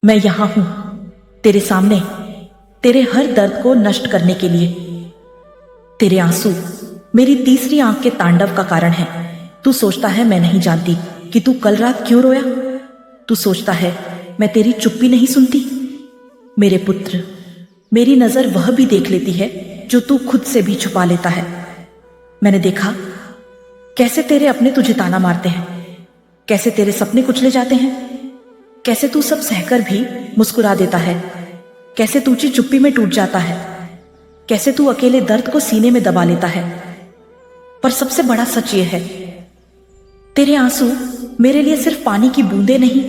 मैं यहां हूं तेरे सामने, तेरे हर दर्द को नष्ट करने के लिए। तेरे आंसू मेरी तीसरी आंख के तांडव का कारण है। तू सोचता है मैं नहीं जानती कि तू कल रात क्यों रोया। तू सोचता है मैं तेरी चुप्पी नहीं सुनती। मेरे पुत्र, मेरी नजर वह भी देख लेती है जो तू खुद से भी छुपा लेता है। मैंने देखा कैसे तेरे अपने तुझे ताना मारते हैं, कैसे तेरे सपने कुचले जाते हैं, कैसे तू सब सहकर भी मुस्कुरा देता है, कैसे तू चुप्पी में टूट जाता है, कैसे तू अकेले दर्द को सीने में दबा लेता है। पर सबसे बड़ा सच यह है, तेरे आंसू मेरे लिए सिर्फ पानी की बूंदें नहीं,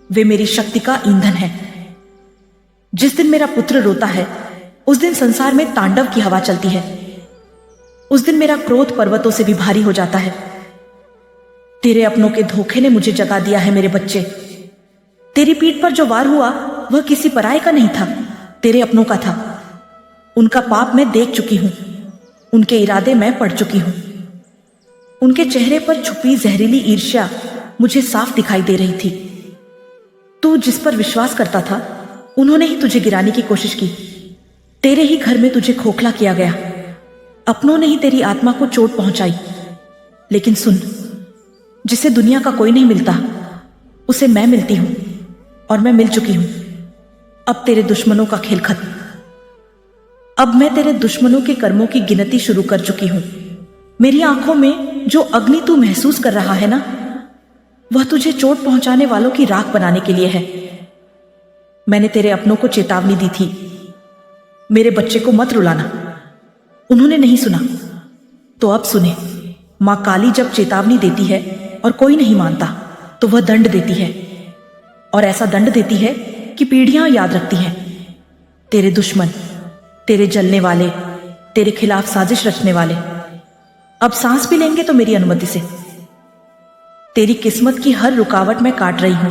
वे मेरी शक्ति का ईंधन है। जिस दिन मेरा पुत्र रोता है उस दिन संसार में तांडव की हवा चलती है। उस दिन मेरा क्रोध पर्वतों से भी भारी हो जाता है। तेरे अपनों के धोखे ने मुझे जगा दिया है मेरे बच्चे। तेरी पीठ पर जो वार हुआ वह किसी पराये का नहीं था, तेरे अपनों का था। उनका पाप मैं देख चुकी हूं, उनके इरादे मैं पढ़ चुकी हूं। उनके चेहरे पर छुपी जहरीली ईर्ष्या मुझे साफ दिखाई दे रही थी। तू जिस पर विश्वास करता था उन्होंने ही तुझे गिराने की कोशिश की। तेरे ही घर में तुझे खोखला किया गया। अपनों ने ही तेरी आत्मा को चोट पहुंचाई। लेकिन सुन, जिसे दुनिया का कोई नहीं मिलता उसे मैं मिलती हूं, और मैं मिल चुकी हूं। अब तेरे दुश्मनों का खेल खत्म। अब मैं तेरे दुश्मनों के कर्मों की गिनती शुरू कर चुकी हूं। मेरी आंखों में जो अग्नि तू महसूस कर रहा है ना, वह तुझे चोट पहुंचाने वालों की राख बनाने के लिए है। मैंने तेरे अपनों को चेतावनी दी थी, मेरे बच्चे को मत रुलाना। उन्होंने नहीं सुना, तो अब सुने। मां काली जब चेतावनी देती है और कोई नहीं मानता तो वह दंड देती है, और ऐसा दंड देती है कि पीढ़ियां याद रखती हैं। तेरे दुश्मन, तेरे जलने वाले, तेरे खिलाफ साजिश रचने वाले अब सांस भी लेंगे तो मेरी अनुमति से। तेरी किस्मत की हर रुकावट मैं काट रही हूं।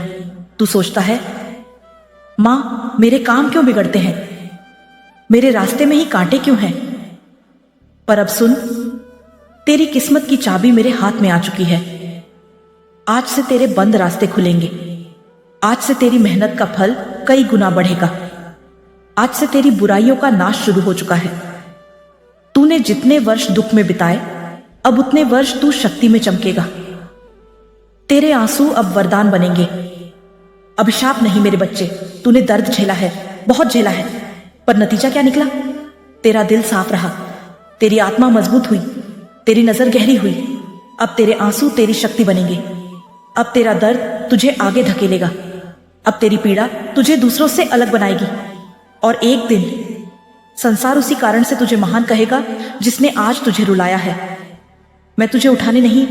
तू सोचता है मां, मेरे काम क्यों बिगड़ते हैं, मेरे रास्ते में ही कांटे क्यों हैं। पर अब सुन, तेरी किस्मत की चाबी मेरे हाथ में आ चुकी है। आज से तेरे बंद रास्ते खुलेंगे। आज से तेरी मेहनत का फल कई गुना बढ़ेगा। आज से तेरी बुराइयों का नाश शुरू हो चुका है। तूने जितने वर्ष दुख में बिताए, अब उतने वर्ष तू शक्ति में चमकेगा। तेरे आंसू अब वरदान बनेंगे, अभिशाप नहीं मेरे बच्चे। तूने दर्द झेला है, बहुत झेला है, पर नतीजा क्या निकला? तेरा दिल साफ रहा, तेरी आत्मा मजबूत हुई, तेरी नजर गहरी हुई। अब तेरे आंसू तेरी शक्ति बनेंगे। अब तेरा दर्द तुझे आगे धकेलेगा। अब तेरी पीड़ा तुझे दूसरों से अलग बनाएगी, और एक दिन संसार उसी कारण से तुझे महान कहेगा जिसने आज तुझे रुलाया है। मैं तुझे उठाने नहीं,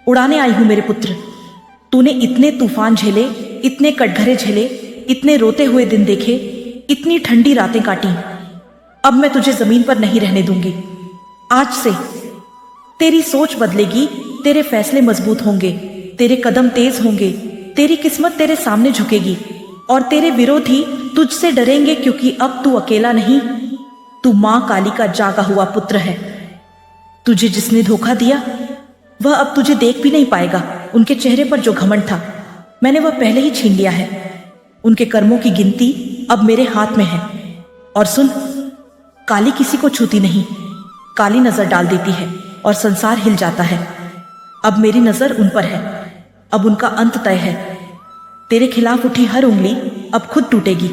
उड़ाने आई हूं मेरे पुत्र। तूने इतने तूफान झेले, इतने कटघरे झेले, इतने रोते हुए दिन देखे, इतनी ठंडी रातें काटी। अब मैं तुझे जमीन पर नहीं रहने दूंगी। आज से तेरी सोच बदलेगी, तेरे फैसले मजबूत होंगे, तेरे कदम तेज होंगे, तेरी किस्मत तेरे सामने झुकेगी, और तेरे विरोधी तुझसे डरेंगे, क्योंकि अब तू अकेला नहीं, तू मां काली का जागा हुआ पुत्र है। तुझे जिसने धोखा दिया वह अब तुझे देख भी नहीं पाएगा। उनके चेहरे पर जो घमंड था मैंने वह पहले ही छीन लिया है। उनके कर्मों की गिनती अब मेरे हाथ में है। और सुन, काली किसी को छूती नहीं, काली नजर डाल देती है और संसार हिल जाता है। अब मेरी नजर उन पर है, अब उनका अंत तय है। तेरे खिलाफ उठी हर उंगली अब खुद टूटेगी।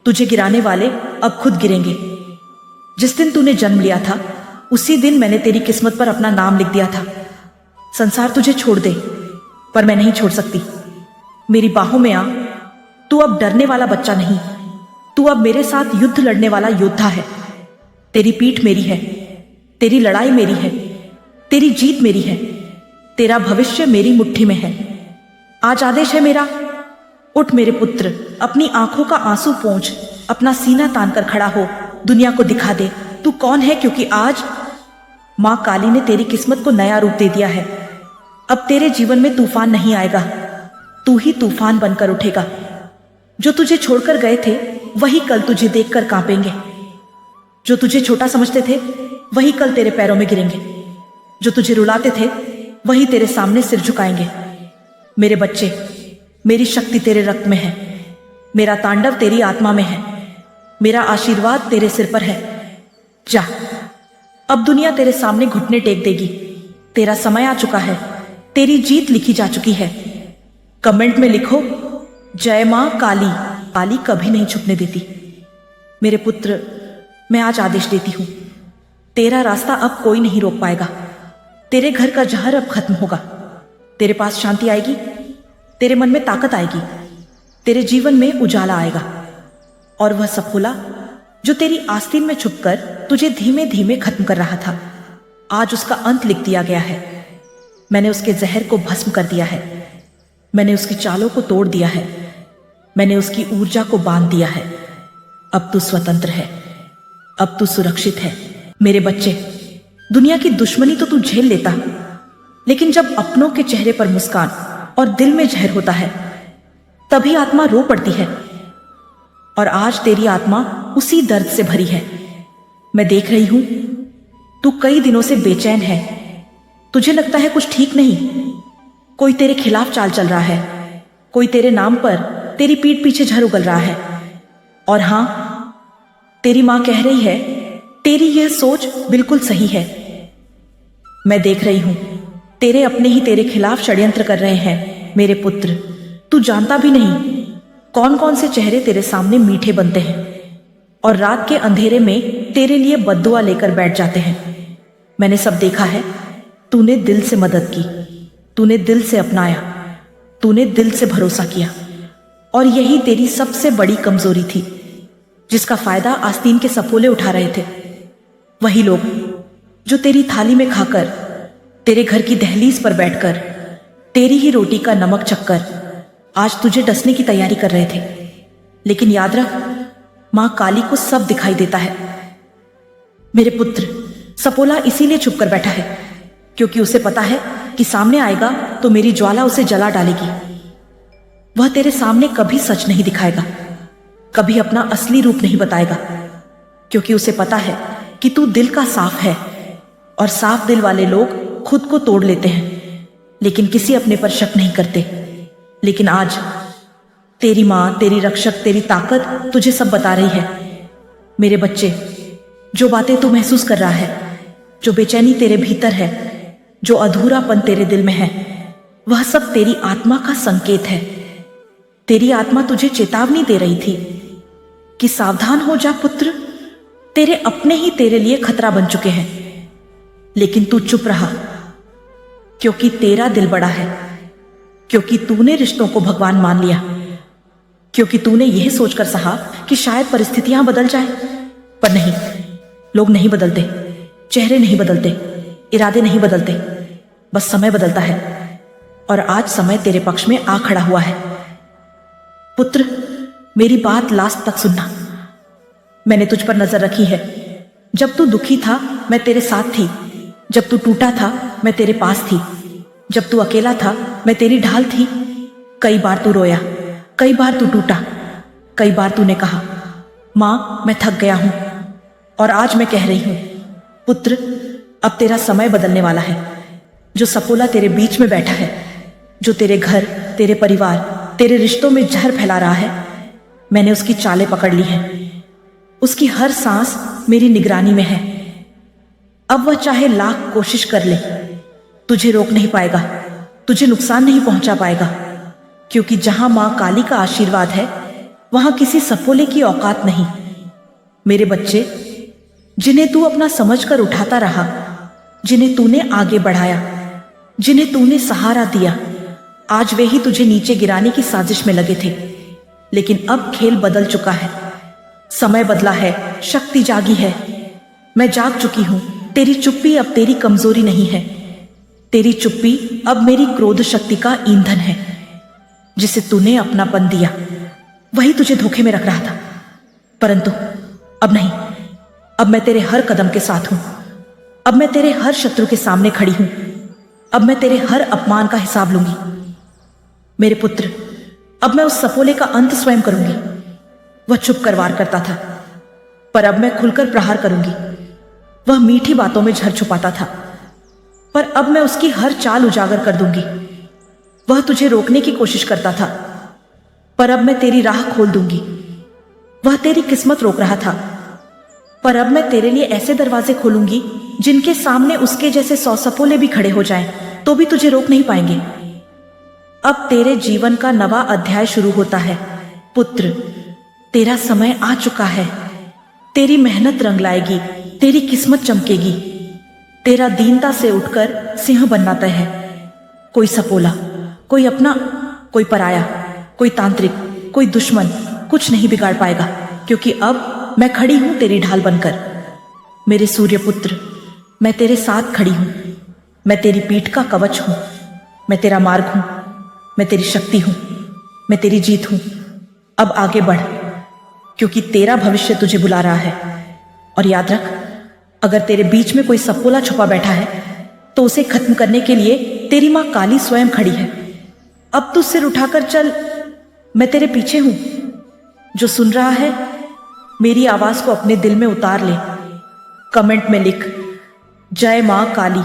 तुझे गिराने वाले अब खुद गिरेंगे। जिस दिन तूने जन्म लिया था उसी दिन मैंने तेरी किस्मत पर अपना नाम लिख दिया था। संसार तुझे छोड़ दे, पर मैं नहीं छोड़ सकती। मेरी बाहों में आ। तू अब डरने वाला बच्चा नहीं, तू अब मेरे साथ युद्ध लड़ने वाला योद्धा है। तेरी पीठ मेरी है, तेरी लड़ाई मेरी है, तेरी जीत मेरी है, तेरा भविष्य मेरी मुट्ठी में है। आज आदेश है मेरा, उठ मेरे पुत्र, अपनी आंखों का आंसू पोंछ, अपना सीना तान कर खड़ा हो, दुनिया को दिखा दे तू कौन है, क्योंकि आज मां काली ने तेरी किस्मत को नया रूप दे दिया है। अब तेरे जीवन में तूफान नहीं आएगा, तू ही तूफान बनकर उठेगा। जो तुझे छोड़कर गए थे वही कल तुझे देखकर कांपेंगे। जो तुझे छोटा समझते थे वही कल तेरे पैरों में गिरेंगे। जो तुझे रुलाते थे वही तेरे सामने सिर झुकाएंगे। मेरे बच्चे, मेरी शक्ति तेरे रक्त में है। मेरा तांडव तेरी आत्मा में है, मेरा आशीर्वाद तेरे सिर पर है। जा, अब दुनिया तेरे सामने घुटने टेक देगी। तेरा समय आ चुका है, तेरी जीत लिखी जा चुकी है। कमेंट में लिखो, जय मां काली। काली कभी नहीं छुपने देती। मेरे पुत्र, मैं आज आदेश देती हूं, तेरा रास्ता अब कोई नहीं रोक पाएगा। तेरे घर का जहर अब खत्म होगा। तेरे पास शांति आएगी, तेरे मन में ताकत आएगी, तेरे जीवन में उजाला आएगा। और वह सफोला जो तेरी आस्तीन में छुपकर तुझे धीमे धीमे खत्म कर रहा था, आज उसका अंत लिख दिया गया है। मैंने उसके जहर को भस्म कर दिया है, मैंने उसकी चालों को तोड़ दिया है, मैंने उसकी ऊर्जा को बांध दिया है। अब तू स्वतंत्र है, अब तू सुरक्षित है। मेरे बच्चे, दुनिया की दुश्मनी तो तू झेल लेता, लेकिन जब अपनों के चेहरे पर मुस्कान और दिल में जहर होता है, तभी आत्मा रो पड़ती है। और आज तेरी आत्मा उसी दर्द से भरी है। मैं देख रही हूं, तू कई दिनों से बेचैन है। तुझे लगता है कुछ ठीक नहीं, कोई तेरे खिलाफ चाल चल रहा है, कोई तेरे नाम पर तेरी पीठ पीछे झर उगल रहा है। और हां, तेरी मां कह रही है, तेरी यह सोच बिल्कुल सही है। मैं देख रही हूं, तेरे अपने ही तेरे खिलाफ षड्यंत्र कर रहे हैं। मेरे पुत्र, तू जानता भी नहीं कौन कौन से चेहरे तेरे सामने मीठे बनते हैं और रात के अंधेरे में तेरे लिए बद्दुआ लेकर बैठ जाते हैं। मैंने सब देखा है। तूने दिल से मदद की, तूने दिल से अपनाया, तूने दिल से भरोसा किया। और यही तेरी सबसे बड़ी कमजोरी थी, जिसका फायदा आस्तीन के सफोले उठा रहे थे। वही लोग जो तेरी थाली में खाकर, तेरे घर की दहलीज पर बैठकर, तेरी ही रोटी का नमक चखकर आज तुझे डसने की तैयारी कर रहे थे। लेकिन याद रख, मां काली को सब दिखाई देता है। मेरे पुत्र, सफोला इसीलिए छुप कर बैठा है क्योंकि उसे पता है कि सामने आएगा तो मेरी ज्वाला उसे जला डालेगी। वह तेरे सामने कभी सच नहीं दिखाएगा, कभी अपना असली रूप नहीं बताएगा, क्योंकि उसे पता है कि तू दिल का साफ है। और साफ दिल वाले लोग खुद को तोड़ लेते हैं, लेकिन किसी अपने पर शक नहीं करते। लेकिन आज तेरी मां, तेरी रक्षक, तेरी ताकत तुझे सब बता रही है। मेरे बच्चे, जो बातें तू महसूस कर रहा है, जो बेचैनी तेरे भीतर है, जो अधूरापन तेरे दिल में है, वह सब तेरी आत्मा का संकेत है। तेरी आत्मा तुझे चेतावनी दे रही थी कि सावधान हो जा पुत्र, तेरे अपने ही तेरे लिए खतरा बन चुके हैं। लेकिन तू चुप रहा, क्योंकि तेरा दिल बड़ा है, क्योंकि तूने रिश्तों को भगवान मान लिया, क्योंकि तूने यह सोचकर सहा कि शायद परिस्थितियां बदल जाए। पर नहीं, लोग नहीं बदलते, चेहरे नहीं बदलते, इरादे नहीं बदलते, बस समय बदलता है। और आज समय तेरे पक्ष में आ खड़ा हुआ है। पुत्र, मेरी बात लास्ट तक सुनना। मैंने तुझ पर नजर रखी है। जब तू दुखी था, मैं तेरे साथ थी। जब तू टूटा था, मैं तेरे पास थी। जब तू अकेला था, मैं तेरी ढाल थी। कई बार तू रोया, कई बार तू टूटा, कई बार तूने कहा, मां मैं थक गया हूं। और आज मैं कह रही हूं, पुत्र, अब तेरा समय बदलने वाला है। जो सफोला तेरे बीच में बैठा है, जो तेरे घर, तेरे परिवार, तेरे रिश्तों में जहर फैला रहा है, मैंने उसकी चालें पकड़ ली हैं। उसकी हर सांस मेरी निगरानी में है। अब वह चाहे लाख कोशिश कर ले, तुझे रोक नहीं पाएगा, तुझे नुकसान नहीं पहुंचा पाएगा, क्योंकि जहां मां काली का आशीर्वाद है, वहां किसी सफोले की औकात नहीं। मेरे बच्चे, जिन्हें तू अपना समझकर उठाता रहा, जिन्हें तूने आगे बढ़ाया, जिन्हें तूने सहारा दिया, आज वे ही तुझे नीचे गिराने की साजिश में लगे थे। लेकिन अब खेल बदल चुका है, समय बदला है, शक्ति जागी है। मैं जाग चुकी हूं। तेरी चुप्पी अब तेरी कमजोरी नहीं है। तेरी चुप्पी अब मेरी क्रोध शक्ति का ईंधन है। जिसे तूने अपनापन दिया, वही तुझे धोखे में रख रहा था। परंतु अब नहीं, अब मैं तेरे हर कदम के साथ हूं। अब मैं तेरे हर शत्रु के सामने खड़ी हूं। अब मैं तेरे हर अपमान का हिसाब लूंगी। मेरे पुत्र, अब मैं उस सफोले का अंत स्वयं करूंगी। वह चुप कर वार करता था, पर अब मैं खुलकर प्रहार करूंगी। वह मीठी बातों में झर छुपाता था, पर अब मैं उसकी हर चाल उजागर कर दूंगी। वह तुझे रोकने की कोशिश करता था, पर अब मैं तेरी राह खोल दूंगी। वह तेरी किस्मत रोक रहा था, पर अब मैं तेरे लिए ऐसे दरवाजे खोलूंगी जिनके सामने उसके जैसे 100 सपोले भी खड़े हो जाएं तो भी तुझे रोक नहीं पाएंगे। अब तेरे जीवन का नवा अध्याय शुरू होता है पुत्र। तेरा समय आ चुका है। तेरी मेहनत रंग लाएगी, तेरी किस्मत चमकेगी। तेरा दीनता से उठकर सिंह बनना तय है। कोई सपोला, कोई अपना, कोई पराया, कोई तांत्रिक, कोई दुश्मन कुछ नहीं बिगाड़ पाएगा, क्योंकि अब मैं खड़ी हूं तेरी ढाल बनकर। मेरे सूर्य पुत्र, मैं तेरे साथ खड़ी हूं। मैं तेरी पीठ का कवच हूं। मैं तेरा मार्ग हूं। मैं तेरी शक्ति हूं। मैं तेरी जीत हूं। अब आगे बढ़, क्योंकि तेरा भविष्य तुझे बुला रहा है। और याद रख, अगर तेरे बीच में कोई सपोला छुपा बैठा है तो उसे खत्म करने के लिए तेरी मां काली स्वयं खड़ी है। अब तू सिर उठाकर चल, मैं तेरे पीछे हूं। जो सुन रहा है, मेरी आवाज को अपने दिल में उतार ले। कमेंट में लिख, जय मां काली।